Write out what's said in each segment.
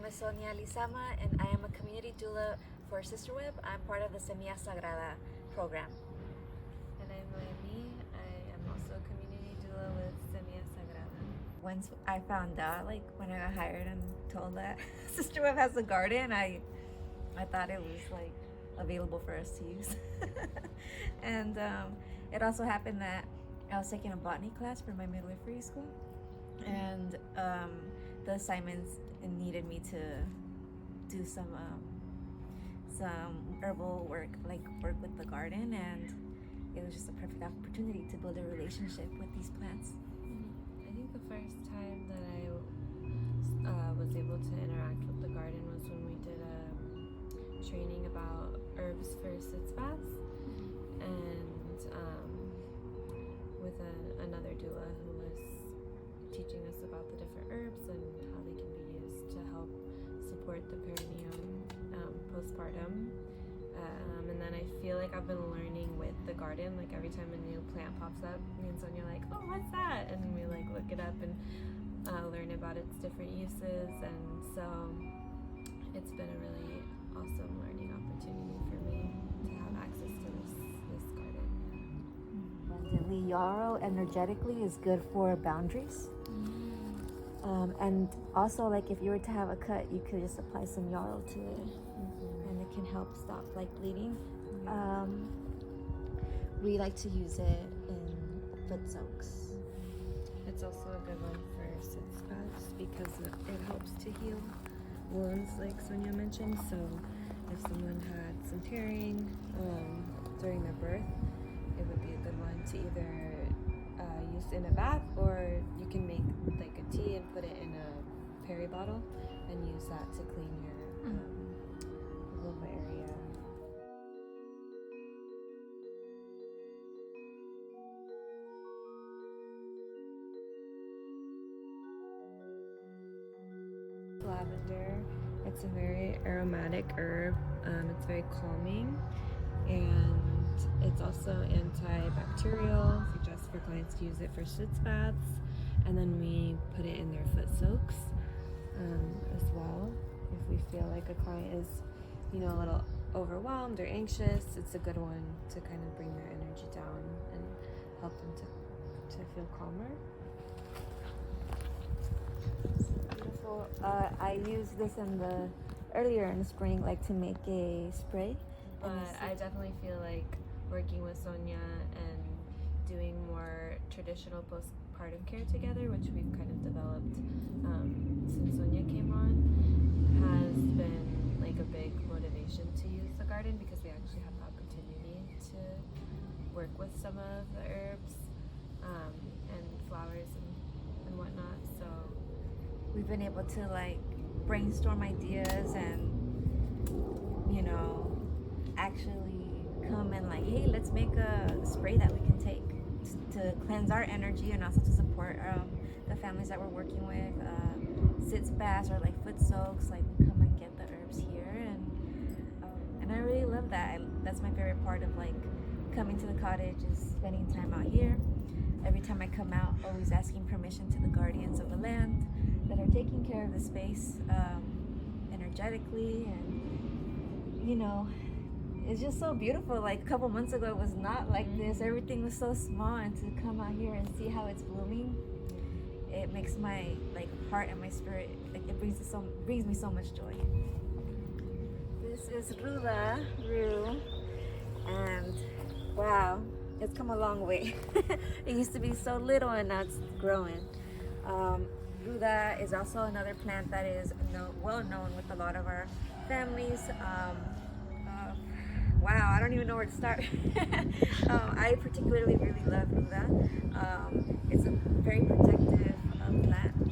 name is Sonia Lizama, and I am a community doula for SisterWeb. I'm part of the Semilla Sagrada program. And I'm Noemí. I am also a community doula with Semilla Sagrada. Once I found out, like when I got hired and told that SisterWeb has a garden, I thought it was like available for us to use. And it also happened that I was taking a botany class for my midwifery school, and the assignments needed me to do some herbal work, like work with the garden, and it was just a perfect opportunity to build a relationship with these plants. I think the first time that I was able to interact with the garden was when we did a training about herbs for sitz baths, and with another doula who was teaching us about the different herbs and how they can be used to help support the perineum postpartum. And then I feel like I've been learning with the garden, like every time a new plant pops up, me and Sonia are like, oh, what's that? And we like look it up and learn about its different uses, and so it's been a really awesome learning opportunity for me to have access to this garden. The yarrow energetically is good for boundaries. And also, like if you were to have a cut, you could just apply some yarrow to it, and it can help stop like bleeding. We like to use it in foot soaks. It's also a good one for sitz baths because it helps to heal wounds, like Sonia mentioned. So if someone had some tearing during their birth, it would be a good one to either use in a bath, or you can make like a tea and put it in a peri bottle and use that to clean your vulva area. Lavender. It's a very aromatic herb. It's very calming, and it's also antibacterial. Suggest for clients to use it for sitz baths, and then we put it in their foot soaks as well. If we feel like a client is, a little overwhelmed or anxious, it's a good one to kind of bring their energy down and help them to feel calmer. Beautiful. I used this earlier in the spring, like to make a spray. But I definitely feel like working with Sonia and doing more traditional postpartum care together, which we've kind of developed since Sonia came on, has been like a big motivation to use the garden, because we actually have the opportunity to work with some of the herbs and flowers and whatnot. So we've been able to like brainstorm ideas and actually come and like, hey, let's make a spray that we can take to cleanse our energy, and also to support the families that we're working with. Sitz baths or like foot soaks, like we come and get the herbs here, and I really love that. That's my favorite part of like coming to the cottage, is spending time out here. Every time I come out, always asking permission to the guardians of the land that are taking care of the space energetically, and it's just so beautiful. Like a couple months ago, it was not like this. Everything was so small, and to come out here and see how it's blooming, it makes my like heart and my spirit, like it brings me so much joy. This is Rue, and wow, it's come a long way. It used to be so little, and now it's growing. Ruda is also another plant that is well known with a lot of our families. Wow, I don't even know where to start. I particularly really love Ruda. It's a very protective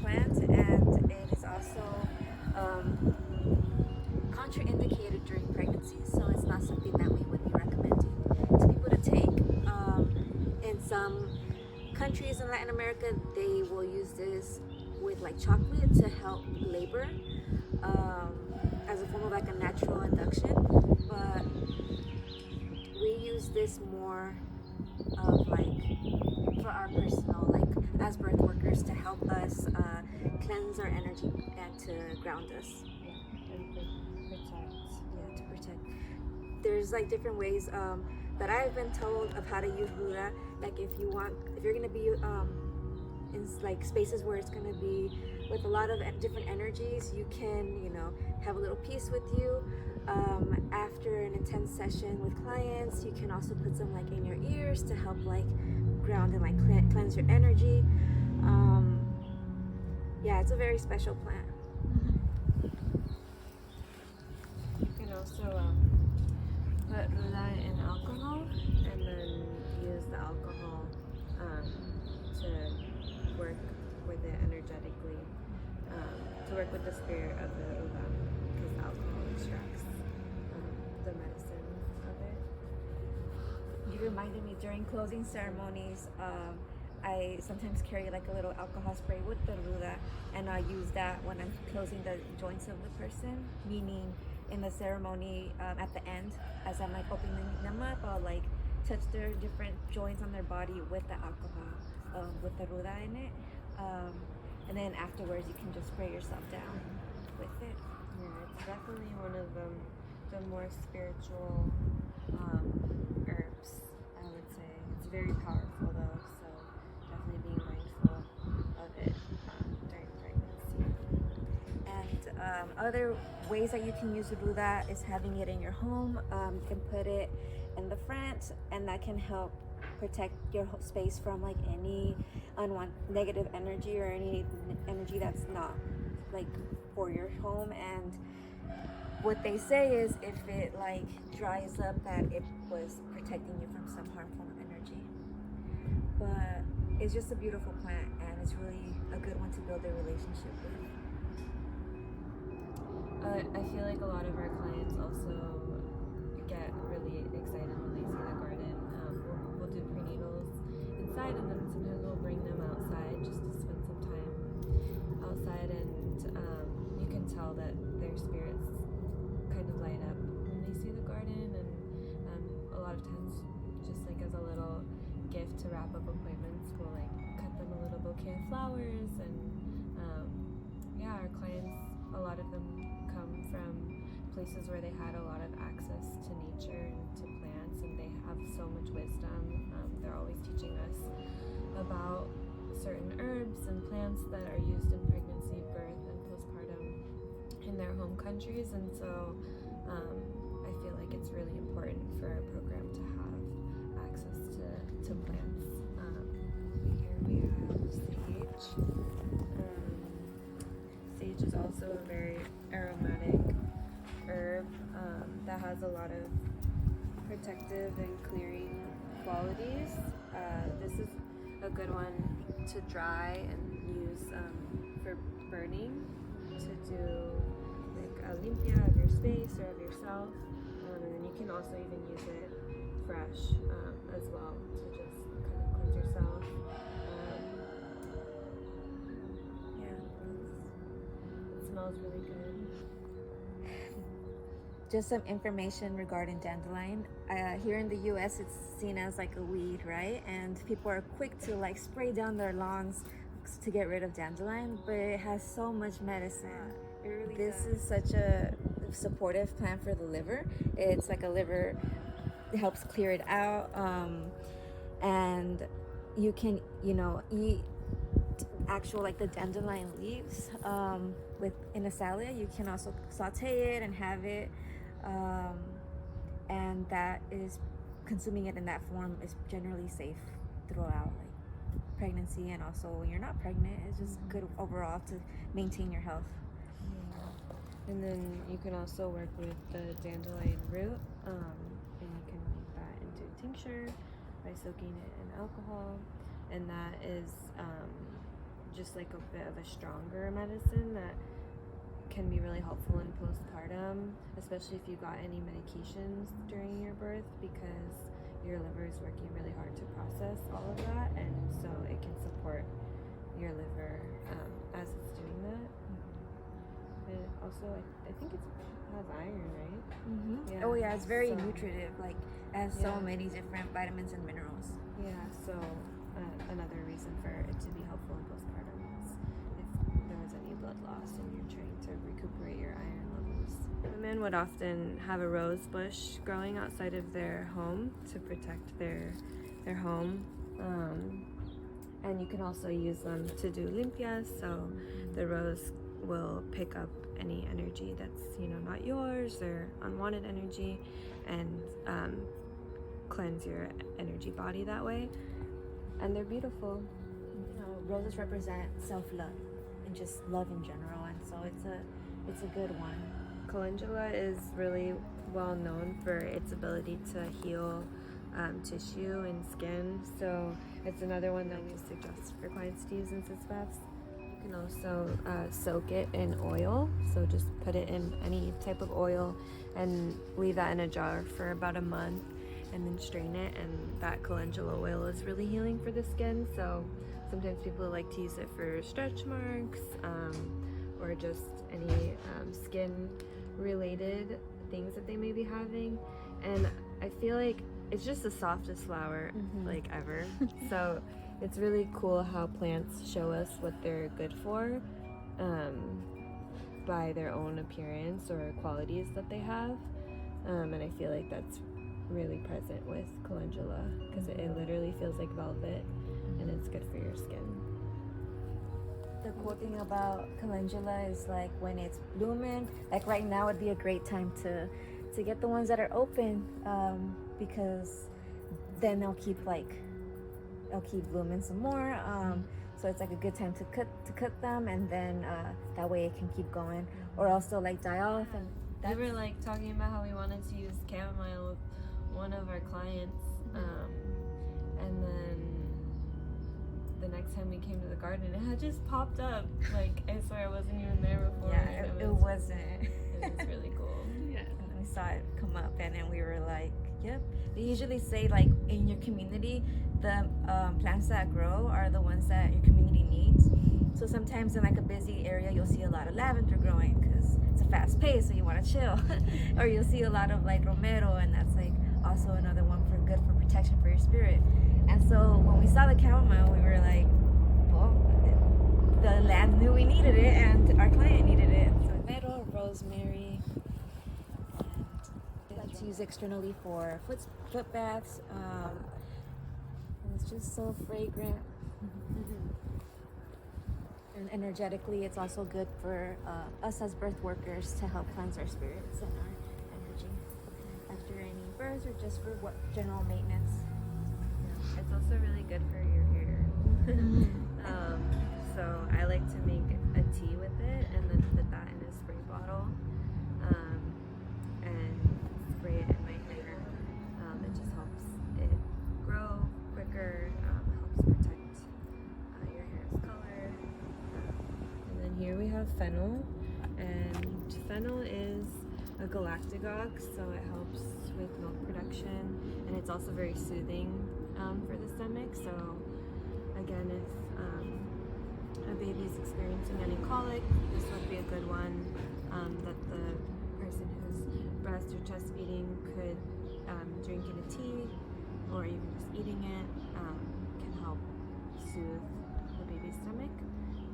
plant, and it is also contraindicated during pregnancy, so it's not something that we would be recommending to people to take. In some countries in Latin America, they will use this with like chocolate to help labor, as a form of like a natural induction, but we use this more of like for our personal, like as birth workers, to help us cleanse our energy and to ground us. and protect. Yeah, to protect. There's like different ways that I've been told of how to use Buddha. Like if you're gonna be in like spaces where it's gonna be with a lot of different energies, you can, have a little piece with you. After an intense session with clients, you can also put some like in your ears to help like ground and like cleanse your energy. Yeah, it's a very special plant. You can also put ruda in alcohol and then use the alcohol to work with it energetically, to work with the spirit of the ruda, because alcohol extracts the medicine of it. You reminded me during closing ceremonies, I sometimes carry like a little alcohol spray with the ruda, and I use that when I'm closing the joints of the person, meaning in the ceremony at the end, as I'm like opening them up, I'll like touch their different joints on their body with the alcohol, with the ruda in it. And then afterwards you can just spray yourself down with it. Yeah, it's definitely one of the more spiritual herbs, I would say. It's very powerful though, so definitely being mindful of it during pregnancy. And other ways that you can use ruda is having it in your home. You can put it in the front, and that can help protect your space from like any unwanted negative energy or any energy that's not like for your home. And what they say is if it like dries up, that it was protecting you from some harmful energy. But it's just a beautiful plant, and it's really a good one to build a relationship with. I feel like a lot of our clients also get really excited when they see the garden. We'll do prenatals inside, and then sometimes we'll bring them outside just to spend some time outside, and you can tell that their spirits kind of light up when they see the garden. And a lot of times, just like as a little gift to wrap up appointments, we'll like cut them a little bouquet of flowers. And yeah, our clients, a lot of them come from places where they had a lot of access to nature and to plants, and they have so much wisdom. They're always teaching us about certain herbs and plants that are used in pregnancy, birth, and postpartum in their home countries. And so I feel like it's really important for our program to have access to plants. Here we have sage. Sage is also a very aromatic herb that has a lot of protective and clearing qualities. This is a good one to dry and use for burning, to do like a limpia of your space or of yourself. And then you can also even use it fresh as well, to just kind of cleanse yourself. It smells really good. Just some information regarding dandelion. Here in the US, it's seen as like a weed, right? And people are quick to like spray down their lawns to get rid of dandelion, but it has so much medicine. It really does. Is such a supportive plant for the liver. It's like a liver, it helps clear it out. And you can, eat actual like the dandelion leaves in a salad. You can also saute it and have it. And that is, consuming it in that form is generally safe throughout like pregnancy, and also when you're not pregnant. It's just good overall to maintain your health. Yeah. And then you can also work with the dandelion root, and you can make that into a tincture by soaking it in alcohol, and that is just like a bit of a stronger medicine that can be really helpful in postpartum, especially if you got any medications during your birth, because your liver is working really hard to process all of that, and so it can support your liver as it's doing that. It also, I think it has iron, right? Yeah. Oh yeah, it's very nutritive. Like it has so many different vitamins and minerals. Yeah. So another reason for it to be helpful in postpartum is if there was any blood loss and you're trying to recuperate your iron levels. women would often have a rose bush growing outside of their home to protect their home. And you can also use them to do limpias, so the rose will pick up any energy that's, not yours or unwanted energy, and cleanse your energy body that way. And they're beautiful. Roses represent self-love and just love in general, and so it's a good one. Calendula is really well known for its ability to heal tissue and skin, so it's another one that we suggest for clients to use in sis baths. You can also soak it in oil, so just put it in any type of oil and leave that in a jar for about a month, and then strain it, and that calendula oil is really healing for the skin. So sometimes people like to use it for stretch marks, or just any skin related things that they may be having. And I feel like it's just the softest flower like ever. So it's really cool how plants show us what they're good for by their own appearance or qualities that they have. And I feel like that's really present with calendula, because it literally feels like velvet, and it's good for your skin. The cool thing about calendula is like when it's blooming, like right now would be a great time to get the ones that are open, because then they'll keep blooming some more. So it's like a good time to cut them, and then that way it can keep going, or also like die off. And we were like talking about how we wanted to use chamomile with one of our clients, and then the next time we came to the garden, it had just popped up. Like, I swear I wasn't even there before. Yeah, it wasn't. It was really cool. Yeah. And we saw it come up, and then we were like, yep. They usually say, like, in your community, the plants that grow are the ones that your community needs. So sometimes in like a busy area, you'll see a lot of lavender growing because it's a fast pace, so you want to chill. Or you'll see a lot of like romero, and that's like also another one for good for protection for your spirit. And so when we saw the chamomile, we were like, well, the land knew we needed it, and our client needed it. So romero, rosemary, and I like to use externally for foot baths. And it's just so fragrant. And energetically, it's also good for us as birth workers to help cleanse our spirits and our energy after any births, or just for general maintenance. It's also really good for your hair. So I like to make a tea with it and then put that in a spray bottle, and spray it in my hair. It just helps it grow quicker, helps protect your hair's color. And then here we have fennel, and fennel is a galactagogue, so it helps with milk production, and it's also very soothing for the stomach. So again, if a baby is experiencing any colic, this would be a good one that the person who's breast or chest feeding could drink in a tea, or even just eating it can help soothe the baby's stomach,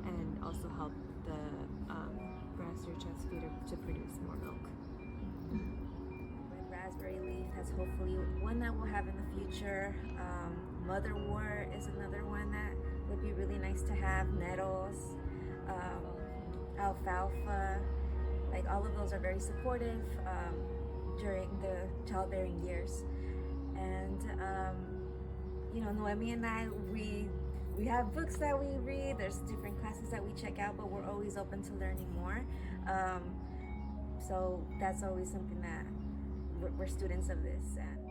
and also help the breast or chest feeder to produce more milk. Raspberry leaf, that's hopefully one that we'll have in the future. Motherwort is another one that would be really nice to have. Nettles, alfalfa, like all of those are very supportive during the childbearing years. And Noemí and I, we have books that we read, there's different classes that we check out, but we're always open to learning more. So that's always something that we're students of this, and